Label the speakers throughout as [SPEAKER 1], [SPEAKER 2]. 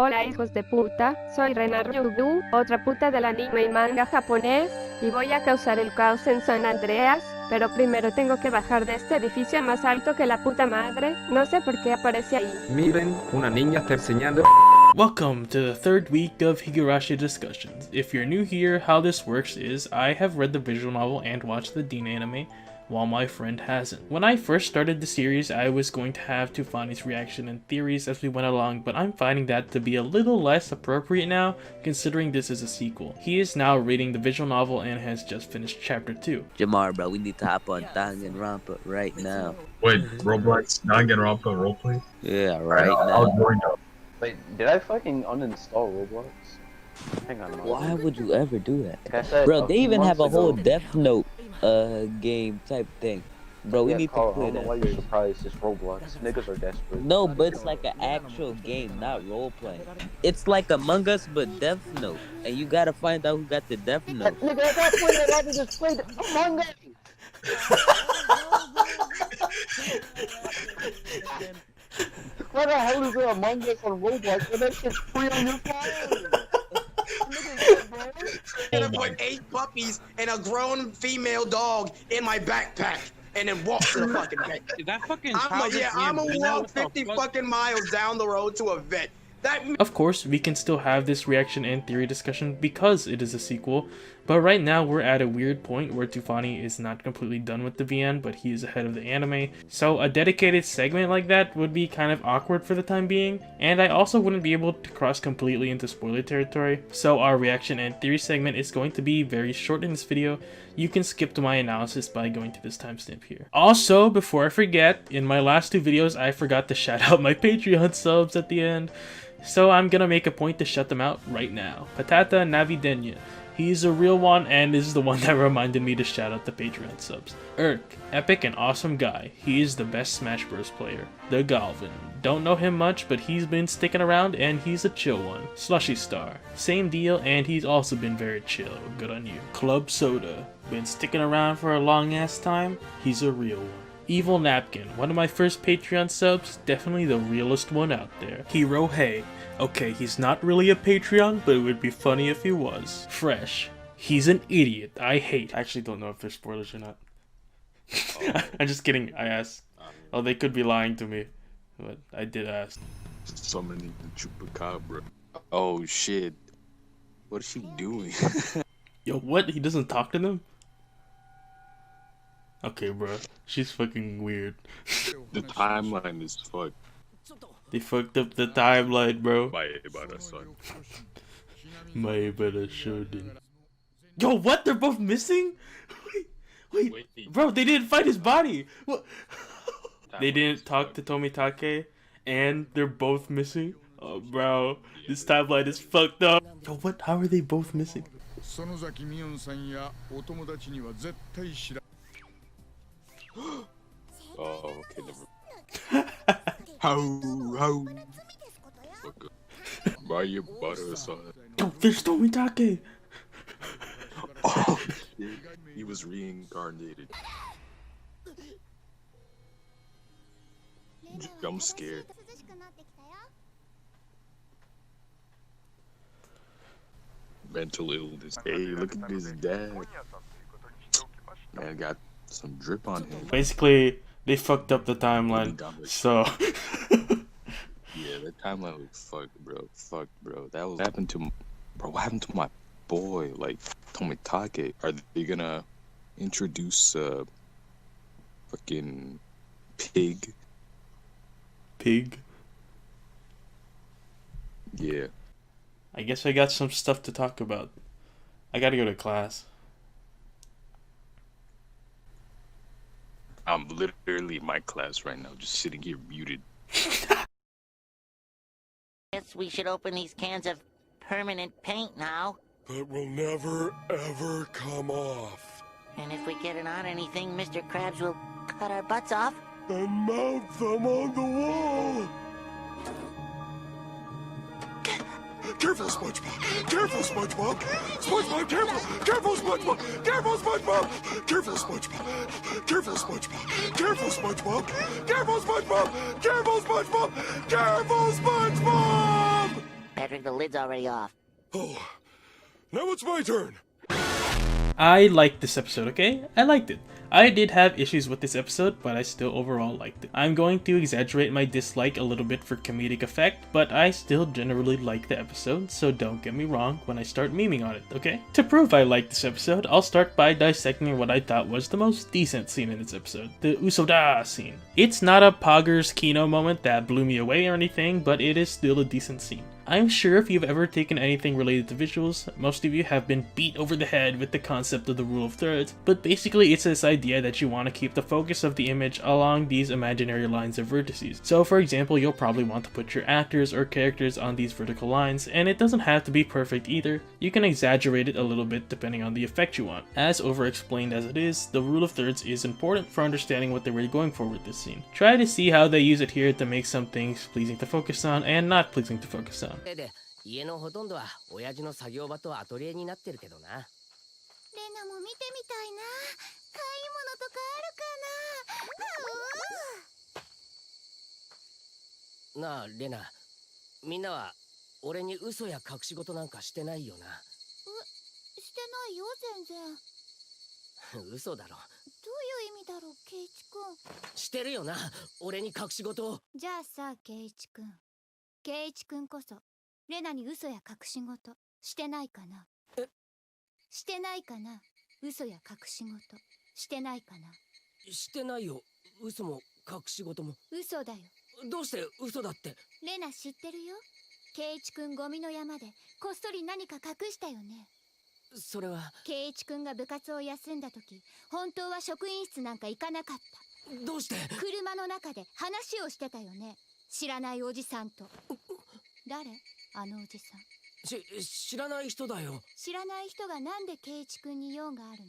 [SPEAKER 1] Hola hijos de puta, soy Renaru GOU, otra puta del anime y manga japonés, y voy a causar el caos en San Andreas, pero primero tengo que bajar de este edificio más alto que la puta madre, no sé por qué aparece ahí.
[SPEAKER 2] Miren, una niña está enseñando.
[SPEAKER 3] Welcome to the third week of Higurashi discussions. If you're new here, how this works is I have read the visual novel and watched the Dina anime, while my friend hasn't. When I first started the series, I was going to have Tufani's reaction and theories as we went along, but I'm finding that to be a little less appropriate now, considering this is a sequel. He is now reading the visual novel and has just finished chapter 2.
[SPEAKER 4] Jamar, bro, we need to hop on Danganronpa right now.
[SPEAKER 5] Wait, Roblox Danganronpa roleplay?
[SPEAKER 4] Yeah, right
[SPEAKER 5] I'll
[SPEAKER 4] now.
[SPEAKER 5] join up.
[SPEAKER 6] Wait, did I fucking uninstall Roblox? Hang on.
[SPEAKER 4] Why would you ever do that?
[SPEAKER 6] Like I said,
[SPEAKER 4] Bro, they even have a
[SPEAKER 6] months
[SPEAKER 4] whole
[SPEAKER 6] ago-
[SPEAKER 4] Death Note game type thing. Bro, we
[SPEAKER 6] Yeah,
[SPEAKER 4] need to
[SPEAKER 6] Carl, I
[SPEAKER 4] play
[SPEAKER 6] don't know why
[SPEAKER 4] that.
[SPEAKER 6] you're surprised. It's Roblox. Niggas are desperate.
[SPEAKER 4] No, but it's like an actual game, not role playing. It's like Among Us but Death Note, and you gotta find out who got the Death Note.
[SPEAKER 6] Nigga, at that point, I'd rather just play Among Us. Why the hell is there Among Us on Roblox when that shit's free on your phone?
[SPEAKER 7] Gonna put 8 puppies and a grown female dog in my backpack and then walk to the fucking vet.
[SPEAKER 8] Is that fucking
[SPEAKER 7] I'm gonna walk
[SPEAKER 8] What the
[SPEAKER 7] 50
[SPEAKER 8] fuck?
[SPEAKER 7] fucking miles down the road to a vet. That
[SPEAKER 3] Of course, we can still have this reaction and theory discussion because it is a sequel, but right now we're at a weird point where Tufani is not completely done with the VN, but he is ahead of the anime, so a dedicated segment like that would be kind of awkward for the time being, and I also wouldn't be able to cross completely into spoiler territory, so our reaction and theory segment is going to be very short in this video. You can skip to my analysis by going to this timestamp here. Also, before I forget, in my last 2 videos I forgot to shout out my Patreon subs at the end. So I'm gonna make a point to shut them out right now. Patata Navidena. He's a real one and is the one that reminded me to shout out the Patreon subs. Urk, epic and awesome guy. He is the best Smash Bros player. The Galvon. Don't know him much, but he's been sticking around and he's a chill one. Slushy Star. Same deal and he's also been very chill. Good on you. Club Soda. Been sticking around for a long ass time. He's a real one. Evil Napkin, one of my first Patreon subs, definitely the realest one out there. Hero Hey, okay, he's not really a Patreon, but it would be funny if he was. Fresh, he's an idiot, I hate. I actually don't know if there's spoilers or not. I'm just kidding, I asked. Oh, they could be lying to me, but I did ask.
[SPEAKER 9] Summoning the chupacabra. Oh shit. What is she doing?
[SPEAKER 3] Yo, what? He doesn't talk to them? Okay, bro. She's fucking weird.
[SPEAKER 9] The timeline is fucked.
[SPEAKER 3] They fucked up the timeline, bro.
[SPEAKER 9] Son.
[SPEAKER 3] My shouldn't. Yo, what? They're both missing? Wait, bro, they didn't find his body. What? They didn't talk to Tomitake, and they're both missing? Oh, bro, this timeline is fucked up. Yo, what? How are they both missing?
[SPEAKER 9] Oh, okay, never. How? Why you butter son?
[SPEAKER 3] Yo, there's Tomitake.
[SPEAKER 9] Oh shit. He was reincarnated. I'm scared. Mental illness. Hey, look at this dad. Man, got some drip on him.
[SPEAKER 3] Basically, they fucked up the timeline, so...
[SPEAKER 9] Yeah, that timeline was fucked, bro. Fucked, bro. That was what happened to, bro. What happened to my boy? Like Tomitake. Are they gonna introduce fucking pig?
[SPEAKER 3] Pig?
[SPEAKER 9] Yeah.
[SPEAKER 3] I guess I got some stuff to talk about. I gotta go to class.
[SPEAKER 9] I'm literally in my class right now, just sitting here muted.
[SPEAKER 10] Guess we should open these cans of permanent paint now.
[SPEAKER 11] That will never, ever come off.
[SPEAKER 10] And if we get it on anything, Mr. Krabs will cut our butts off.
[SPEAKER 11] And mount them on the wall. Careful, SpongeBob! Careful, SpongeBob! SpongeBob, careful! Careful, SpongeBob! Careful, SpongeBob! Careful, SpongeBob! Careful, SpongeBob! Careful, SpongeBob! Careful, SpongeBob! Careful, SpongeBob! Careful, SpongeBob!
[SPEAKER 10] Patrick. The lid's already off.
[SPEAKER 11] Oh, now it's my turn.
[SPEAKER 3] I liked this episode, okay? I liked it. I did have issues with this episode, but I still overall liked it. I'm going to exaggerate my dislike a little bit for comedic effect, but I still generally like the episode, so don't get me wrong when I start memeing on it, okay? To prove I like this episode, I'll start by dissecting what I thought was the most decent scene in this episode, the USO scene. It's not a Poggers Kino moment that blew me away or anything, but it is still a decent scene. I'm sure if you've ever taken anything related to visuals, most of you have been beat over the head with the concept of the rule of thirds, but basically it's this idea that you want to keep the focus of the image along these imaginary lines of vertices. So for example, you'll probably want to put your actors or characters on these vertical lines, and it doesn't have to be perfect either. You can exaggerate it a little bit depending on the effect you want. As over-explained as it is, the rule of thirds is important for understanding what they were going for with this scene. Try to see how they use it here to make some things pleasing to focus on and not pleasing to focus on.
[SPEAKER 8] 家のほとんどは親父の作業場とアトリエになってるけどな。レナも見てみたいな。買い物とかあるかな。なあ、レナ。みんなは俺に嘘や隠し事なんかしてないよな。してないよ、全然。嘘だろ。どういう意味だろう、ケイチ君。してるよな、俺に隠し事を。じゃあさ、ケイチ君。ケイチ君こそ。レナに嘘や隠し事してないかな。してないかな。嘘や隠し事してないかな。してないよ。嘘も隠し事も。嘘だよ。どうして嘘だって。レナ知ってるよ。ケイチ君ゴミの山でこっそり何か隠したよね。それはケイチ君が部活を休んだ時、本当は職員室なんか行かなかった。どうして。車の中で話をしてたよね。知らないおじさんと。誰？あのおじさん。知らない人だよ。知らない人がなんでケイチ君に用があるの？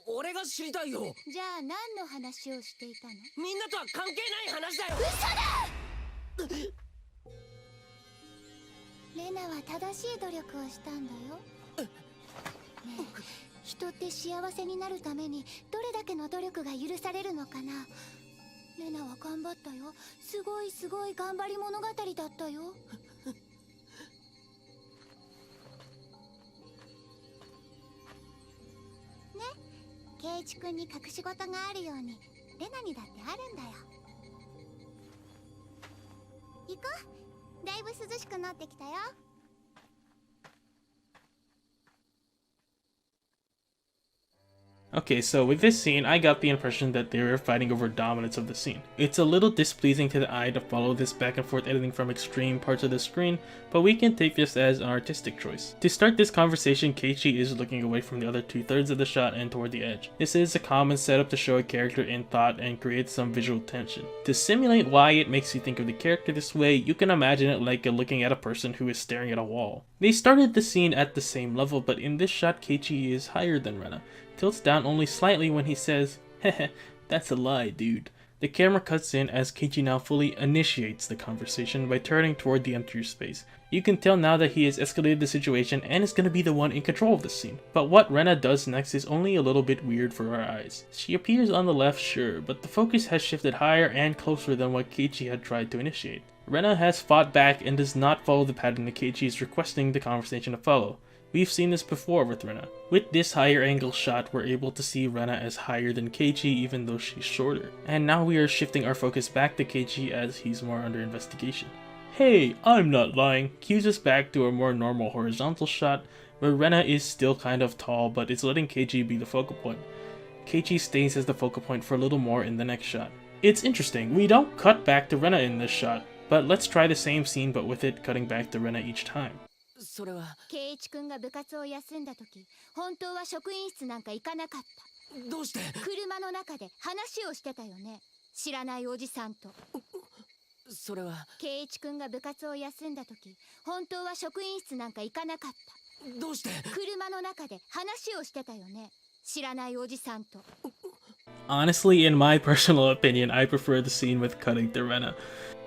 [SPEAKER 8] 俺が知りたいよ。じゃあ何の話をしていたの？みんなとは関係ない話だよ。嘘だ！レナは正しい努力をしたんだよ。ねえ、人って幸せになるためにどれだけの努力が許されるのかな。レナは頑張ったよ。すごいすごい頑張り物語だったよ。ね、ケイチ君に隠し事があるようにレナにだってあるんだよ。行こう。だいぶ涼しくなってきたよ。
[SPEAKER 3] Okay, so with this scene, I got the impression that they were fighting over dominance of the scene. It's a little displeasing to the eye to follow this back and forth editing from extreme parts of the screen, but we can take this as an artistic choice. To start this conversation, Keiichi is looking away from the other 2/3 of the shot and toward the edge. This is a common setup to show a character in thought and create some visual tension. To simulate why it makes you think of the character this way, you can imagine it like looking at a person who is staring at a wall. They started the scene at the same level, but in this shot, Keiichi is higher than Rena. Tilts down only slightly when he says, "Heh, that's a lie, dude." The camera cuts in as Keiichi now fully initiates the conversation by turning toward the emptier space. You can tell now that he has escalated the situation and is gonna be the one in control of the scene. But what Rena does next is only a little bit weird for our eyes. She appears on the left, sure, but the focus has shifted higher and closer than what Keiichi had tried to initiate. Rena has fought back and does not follow the pattern that Keiichi is requesting the conversation to follow. We've seen this before with Rena. With this higher angle shot, we're able to see Rena as higher than Keiichi even though she's shorter. And now we are shifting our focus back to Keiichi as he's more under investigation. "Hey, I'm not lying," cues us back to a more normal horizontal shot, where Rena is still kind of tall but is letting Keiichi be the focal point. Keiichi stays as the focal point for a little more in the next shot. It's interesting, we don't cut back to Rena in this shot, but let's try the same scene but with it cutting back to Rena each time.
[SPEAKER 8] それはケイチ君が部活を休んだ時、本当は職員室なんか行かなかった。どうして？車の中で話をしてたよね。知らないおじさんと。それはケイチ君が部活を休んだ時、本当は職員室なんか行かなかった。どうして？車の中で話をしてたよね。知らないおじさんと。
[SPEAKER 3] Honestly, in my personal opinion, I prefer the scene with cutting to Rena.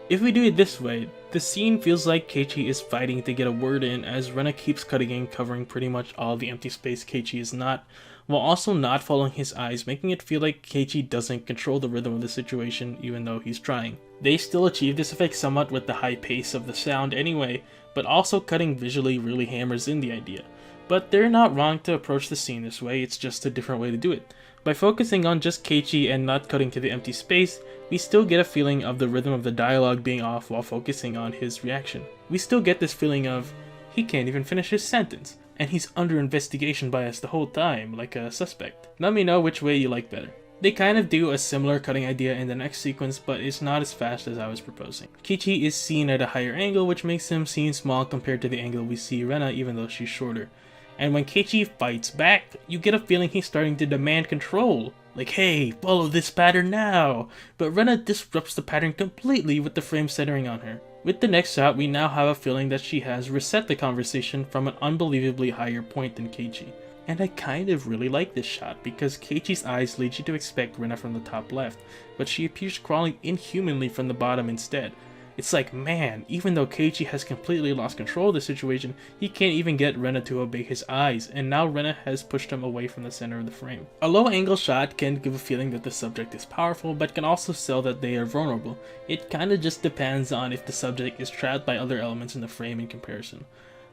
[SPEAKER 3] If we do it this way, the scene feels like Keiichi is fighting to get a word in as Rena keeps cutting in, covering pretty much all the empty space Keiichi is not, while also not following his eyes, making it feel like Keiichi doesn't control the rhythm of the situation even though he's trying. They still achieve this effect somewhat with the high pace of the sound anyway, but also cutting visually really hammers in the idea. But they're not wrong to approach the scene this way, it's just a different way to do it. By focusing on just Keiichi and not cutting to the empty space, we still get a feeling of the rhythm of the dialogue being off while focusing on his reaction. We still get this feeling of, he can't even finish his sentence, and he's under investigation by us the whole time, like a suspect. Let me know which way you like better. They kind of do a similar cutting idea in the next sequence, but it's not as fast as I was proposing. Keiichi is seen at a higher angle, which makes him seem small compared to the angle we see Rena, even though she's shorter. And when Keiichi fights back, you get a feeling he's starting to demand control. Like, hey, follow this pattern now! But Rena disrupts the pattern completely with the frame centering on her. With the next shot, we now have a feeling that she has reset the conversation from an unbelievably higher point than Keiichi. And I kind of really like this shot, because Keiichi's eyes lead you to expect Rena from the top left, but she appears crawling inhumanly from the bottom instead. It's like, man, even though Keiichi has completely lost control of the situation, he can't even get Rena to obey his eyes, and now Rena has pushed him away from the center of the frame. A low angle shot can give a feeling that the subject is powerful, but can also sell that they are vulnerable. It kinda just depends on if the subject is trapped by other elements in the frame in comparison.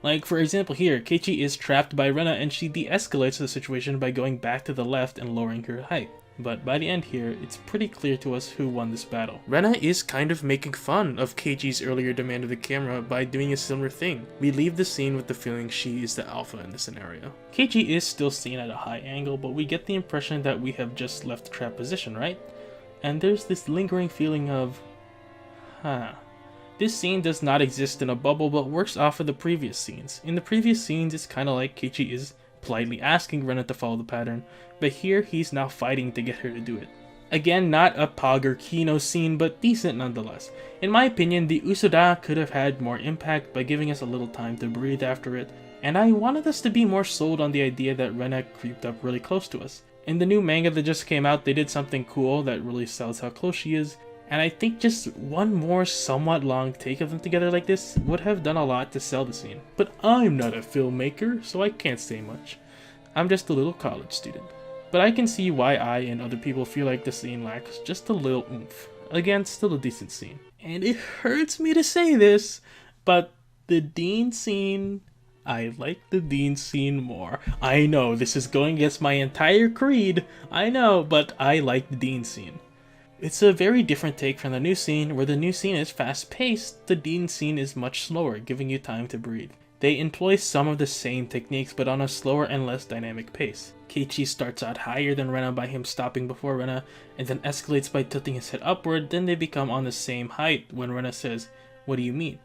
[SPEAKER 3] Like, for example here, Keiichi is trapped by Rena and she de-escalates the situation by going back to the left and lowering her height. But by the end here, it's pretty clear to us who won this battle. Rena is kind of making fun of Keiichi's earlier demand of the camera by doing a similar thing. We leave the scene with the feeling she is the alpha in the scenario. Keiichi is still seen at a high angle, but we get the impression that we have just left the trap position, right? And there's this lingering feeling of, This scene does not exist in a bubble, but works off of the previous scenes. In the previous scenes, it's kinda like Keiichi is politely asking Rena to follow the pattern, but here he's now fighting to get her to do it. Again, not a Pog or Kino scene, but decent nonetheless. In my opinion, the Usoda could have had more impact by giving us a little time to breathe after it, and I wanted us to be more sold on the idea that Rena creeped up really close to us. In the new manga that just came out, they did something cool that really sells how close she is, and I think just one more somewhat long take of them together like this would have done a lot to sell the scene. But I'm not a filmmaker, so I can't say much. I'm just a little college student. But I can see why I and other people feel like the scene lacks just a little oomph. Again, still a decent scene. And it hurts me to say this, but the Dean scene, I like the Dean scene more. I know, this is going against my entire creed, I know, but I like the Dean scene. It's a very different take from the new scene, where the new scene is fast-paced, the Dean scene is much slower, giving you time to breathe. They employ some of the same techniques, but on a slower and less dynamic pace. Keiichi starts out higher than Rena by him stopping before Rena, and then escalates by tilting his head upward, then they become on the same height when Rena says, "What do you mean?"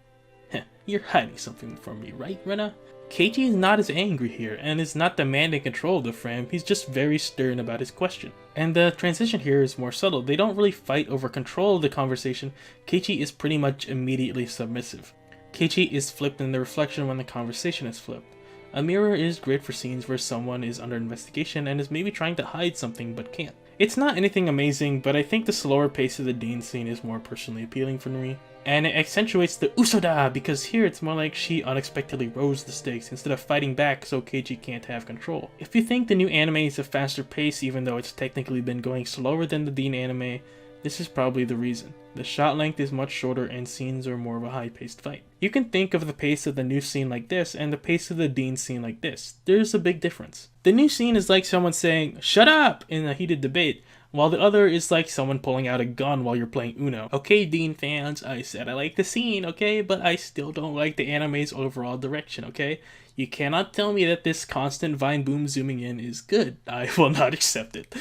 [SPEAKER 3] Heh, you're hiding something from me, right, Rena? Keiichi is not as angry here, and is not demanding control of the frame, he's just very stern about his question. And the transition here is more subtle, they don't really fight over control of the conversation, Keiichi is pretty much immediately submissive. Keiichi is flipped in the reflection when the conversation is flipped. A mirror is great for scenes where someone is under investigation and is maybe trying to hide something but can't. It's not anything amazing, but I think the slower pace of the Dean scene is more personally appealing for me. And it accentuates the Usoda, because here it's more like she unexpectedly rose the stakes instead of fighting back so Keiichi can't have control. If you think the new anime is a faster pace even though it's technically been going slower than the Dean anime, this is probably the reason. The shot length is much shorter and scenes are more of a high-paced fight. You can think of the pace of the new scene like this and the pace of the Dean scene like this. There's a big difference. The new scene is like someone saying, "Shut up!" in a heated debate, while the other is like someone pulling out a gun while you're playing Uno. Okay, Dean fans, I said I like the scene, okay? But I still don't like the anime's overall direction, okay? You cannot tell me that this constant vine boom zooming in is good. I will not accept it.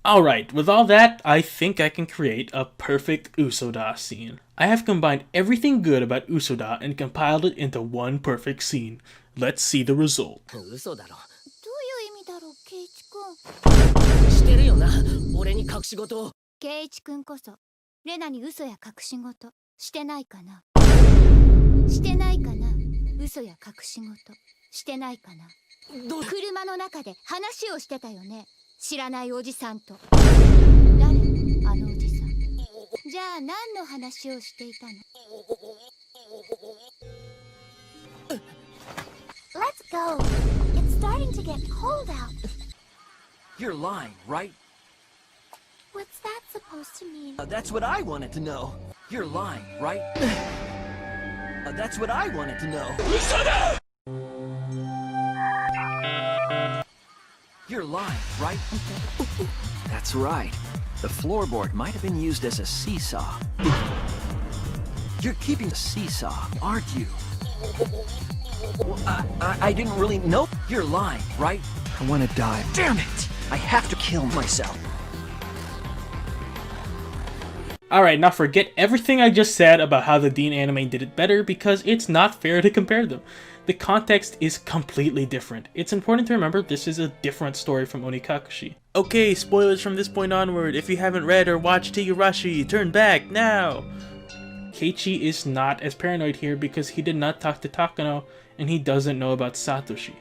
[SPEAKER 3] Alright, with all that, I think I can create a perfect Usoda scene. I have combined everything good about Usoda and compiled it into one perfect scene. Let's see the result.
[SPEAKER 8] 嘘だろ。どういう意味だろう、ケイチ君。してるよな、俺に隠し事を。ケイチ君こそ、レナに嘘や隠し事、してないかな。してないかな。嘘や隠し事、してないかな。
[SPEAKER 12] 車の中で話をしてたよね。知らないおじさんと。誰？あのおじさん。じゃあ何の話をしていたの？
[SPEAKER 13] Let's go. It's starting to get cold out.
[SPEAKER 14] You're lying, right?
[SPEAKER 13] What's that supposed to mean?
[SPEAKER 14] That's what I wanted to know. You're lying, right? That's what I wanted to know. You're lying, right? That's right. The floorboard might have been used as a seesaw. You're keeping a seesaw, aren't you? I didn't really know. You're lying, right? I want to die. Damn it! I have to kill myself.
[SPEAKER 3] Alright, now forget everything I just said about how the Dean anime did it better because it's not fair to compare them. The context is completely different. It's important to remember this is a different story from Onikakushi. Okay, spoilers from this point onward. If you haven't read or watched Higurashi, turn back now! Keiichi is not as paranoid here because he did not talk to Takano and he doesn't know about Satoshi.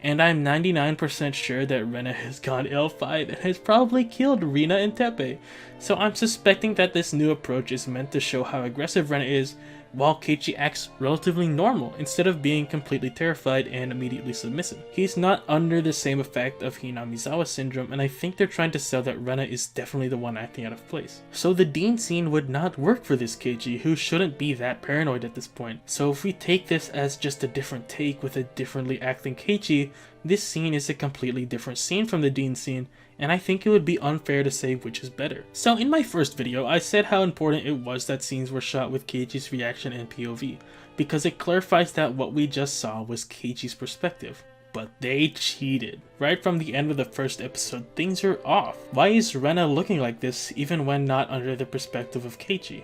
[SPEAKER 3] And I'm 99% sure that Rena has gone L5 and has probably killed Rina and Teppei. So I'm suspecting that this new approach is meant to show how aggressive Rena is, while Keiichi acts relatively normal instead of being completely terrified and immediately submissive. He's not under the same effect of Hinamizawa syndrome, and I think they're trying to sell that Rena is definitely the one acting out of place. So the Dean scene would not work for this Keiichi, who shouldn't be that paranoid at this point. So if we take this as just a different take with a differently acting Keiichi, this scene is a completely different scene from the Dean scene, and I think it would be unfair to say which is better. So in my first video, I said how important it was that scenes were shot with Keiichi's reaction and POV, because it clarifies that what we just saw was Keiichi's perspective. But they cheated. Right from the end of the first episode, things are off. Why is Rena looking like this even when not under the perspective of Keiichi?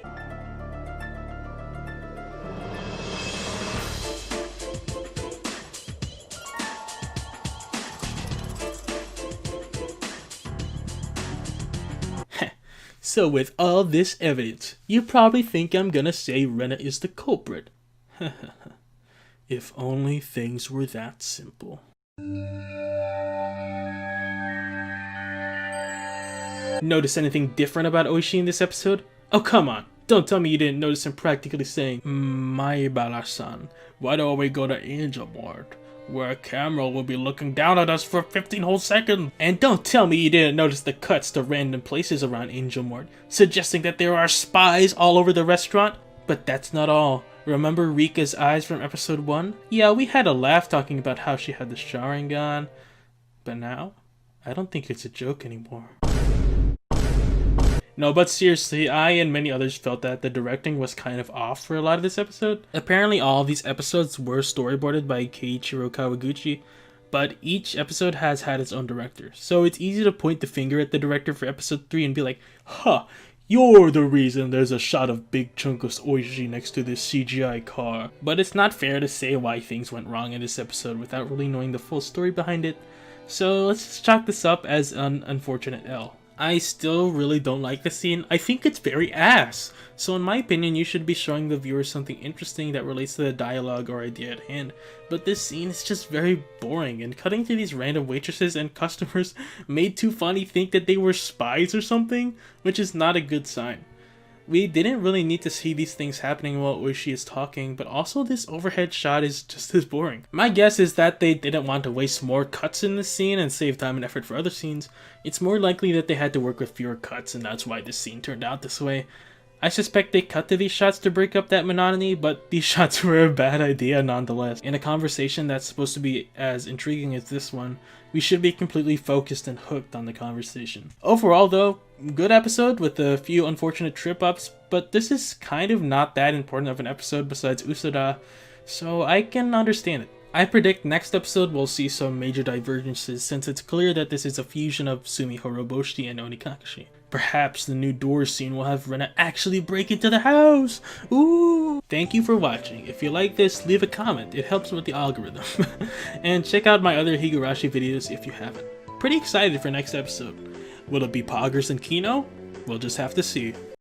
[SPEAKER 3] So with all this evidence, you probably think I'm gonna say Rena is the culprit. If only things were that simple. Notice anything different about Oishi in this episode? Oh come on, don't tell me you didn't notice him practically saying, Maibara-san, why don't we go to Angel Mart, where a camera will be looking down at us for 15 whole seconds? And don't tell me you didn't notice the cuts to random places around Angel Mart, suggesting that there are spies all over the restaurant? But that's not all. Remember Rika's eyes from episode 1? Yeah, we had a laugh talking about how she had the Sharingan, but now, I don't think it's a joke anymore. No, but seriously, I and many others felt that the directing was kind of off for a lot of this episode. Apparently all of these episodes were storyboarded by Keiichiro Kawaguchi, but each episode has had its own director. So it's easy to point the finger at the director for episode 3 and be like, huh, you're the reason there's a shot of Big Chunkus Oishi next to this CGI car. But it's not fair to say why things went wrong in this episode without really knowing the full story behind it. So let's just chalk this up as an unfortunate L. I still really don't like the scene. I think it's very ass. So in my opinion, you should be showing the viewers something interesting that relates to the dialogue or idea at hand. But this scene is just very boring, and cutting to these random waitresses and customers made Tufani think that they were spies or something, which is not a good sign. We didn't really need to see these things happening while Oishi is talking, but also this overhead shot is just as boring. My guess is that they didn't want to waste more cuts in this scene and save time and effort for other scenes. It's more likely that they had to work with fewer cuts and that's why this scene turned out this way. I suspect they cut to these shots to break up that monotony, but these shots were a bad idea nonetheless. In a conversation that's supposed to be as intriguing as this one, we should be completely focused and hooked on the conversation. Overall though, good episode with a few unfortunate trip-ups, but this is kind of not that important of an episode besides Usoda, so I can understand it. I predict next episode we'll see some major divergences since it's clear that this is a fusion of Sumi Horoboshi and Onikakushi. Perhaps the new doors scene will have Rena actually break into the house! Ooh! Thank you for watching. If you like this, leave a comment. It helps with the algorithm. And check out my other Higurashi videos if you haven't. Pretty excited for next episode. Will it be Poggers and Kino? We'll just have to see.